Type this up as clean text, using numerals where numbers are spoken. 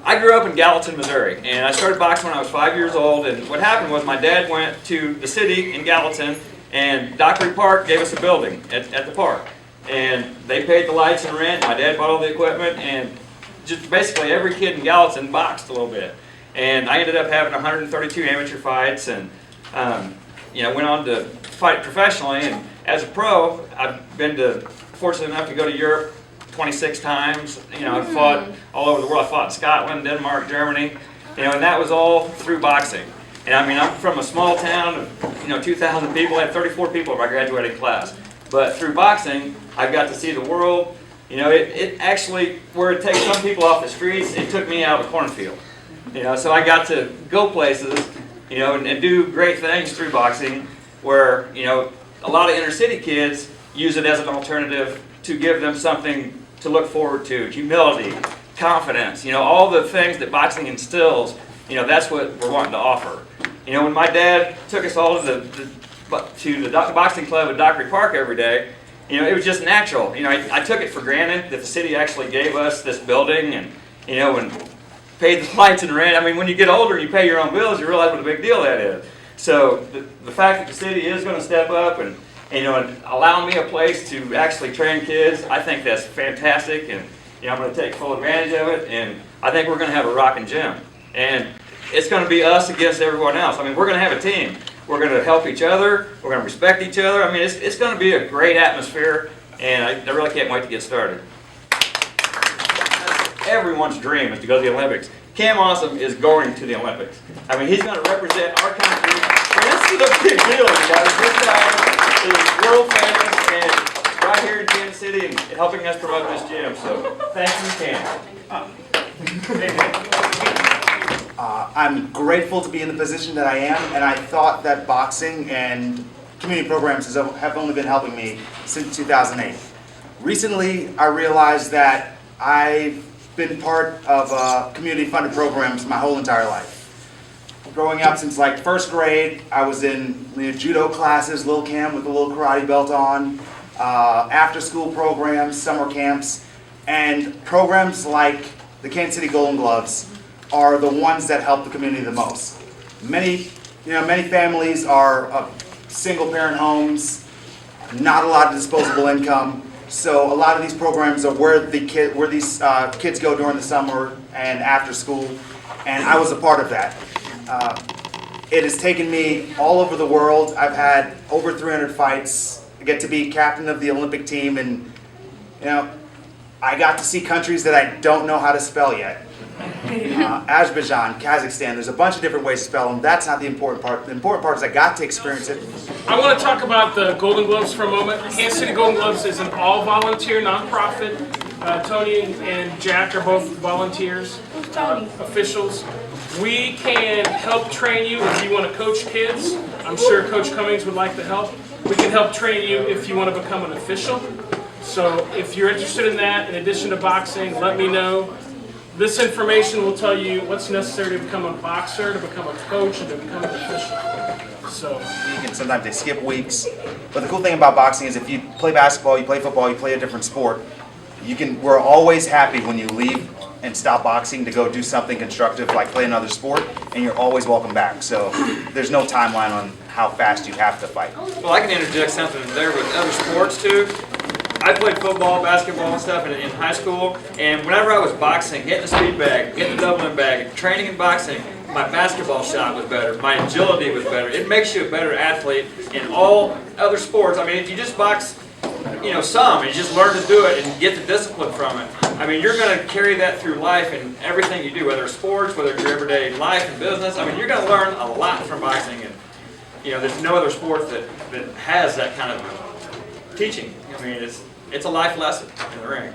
I grew up in Gallatin, Missouri, and I started boxing when I was 5 years old. And what happened was my dad went to the city in Gallatin, and Dockery Park gave us a building at the park. And they paid the lights and rent. My dad bought all the equipment, and just basically every kid in Gallatin boxed a little bit. And I ended up having 132 amateur fights, and went on to fight professionally. And as a pro, I've been fortunate enough to go to Europe 26 times. I've fought all over the world. I fought in Scotland, Denmark, Germany, and that was all through boxing. And I mean, I'm from a small town of 2,000 people. I had 34 people in my graduating class. But through boxing, I've got to see the world. It actually, where it takes some people off the streets, it took me out of a cornfield. So I got to go places, and do great things through boxing, where a lot of inner city kids use it as an alternative to give them something to look forward to, humility, confidence, all the things that boxing instills, that's what we're wanting to offer. When my dad took us all to the boxing club at Dockery Park every day, it was just natural. I took it for granted that the city actually gave us this building and paid the lights and rent. I mean, when you get older and you pay your own bills, you realize what a big deal that is. So the fact that the city is going to step up and allow me a place to actually train kids, I think that's fantastic, and I'm going to take full advantage of it, and I think we're going to have a rocking gym. And it's going to be us against everyone else. I mean, we're going to have a team. We're going to help each other. We're going to respect each other. I mean, it's going to be a great atmosphere, and I really can't wait to get started. Everyone's dream is to go to the Olympics. Cam Awesome is going to the Olympics. I mean, he's going to represent our country. And this is a big deal, you guys. This guy is world famous and right here in Kansas City and helping us promote this gym. So thank you, Cam. I'm grateful to be in the position that I am, and I thought that boxing and community programs have only been helping me since 2008. Recently, I realized that I've been part of community-funded programs my whole entire life. Growing up since like first grade, I was in judo classes, Lil Cam with a little karate belt on, after-school programs, summer camps, and programs like the Kansas City Golden Gloves are the ones that help the community the most. Many families are single-parent homes, not a lot of disposable income. So a lot of these programs are where these kids go during the summer and after school, and I was a part of that. It has taken me all over the world. I've had over 300 fights. I get to be captain of the Olympic team, and I got to see countries that I don't know how to spell yet. Azerbaijan, Kazakhstan, there's a bunch of different ways to spell them. That's not the important part. The important part is I got to experience it. I want to talk about the Golden Gloves for a moment. Kansas City Golden Gloves is an all-volunteer nonprofit. Tony and Jack are both volunteers, officials. We can help train you if you want to coach kids. I'm sure Coach Cummings would like to help. We can help train you if you want to become an official. So if you're interested in that, in addition to boxing, let me know. This information will tell you what's necessary to become a boxer, to become a coach, and to become an official. So and sometimes they skip weeks. But the cool thing about boxing is if you play basketball, you play football, you play a different sport, we're always happy when you leave and stop boxing to go do something constructive like play another sport, and you're always welcome back. So there's no timeline on how fast you have to fight. Well, I can interject something there with other sports too. I played football, basketball, and stuff in high school, and whenever I was boxing, hitting the speed bag, getting the doubling bag, training in boxing, my basketball shot was better, my agility was better. It makes you a better athlete in all other sports. I mean, if you just box, some, and you just learn to do it and get the discipline from it, I mean, you're going to carry that through life and everything you do, whether it's sports, whether it's your everyday life and business. I mean, you're going to learn a lot from boxing, and there's no other sport that has that kind of teaching. I mean, it's a life lesson in the ring.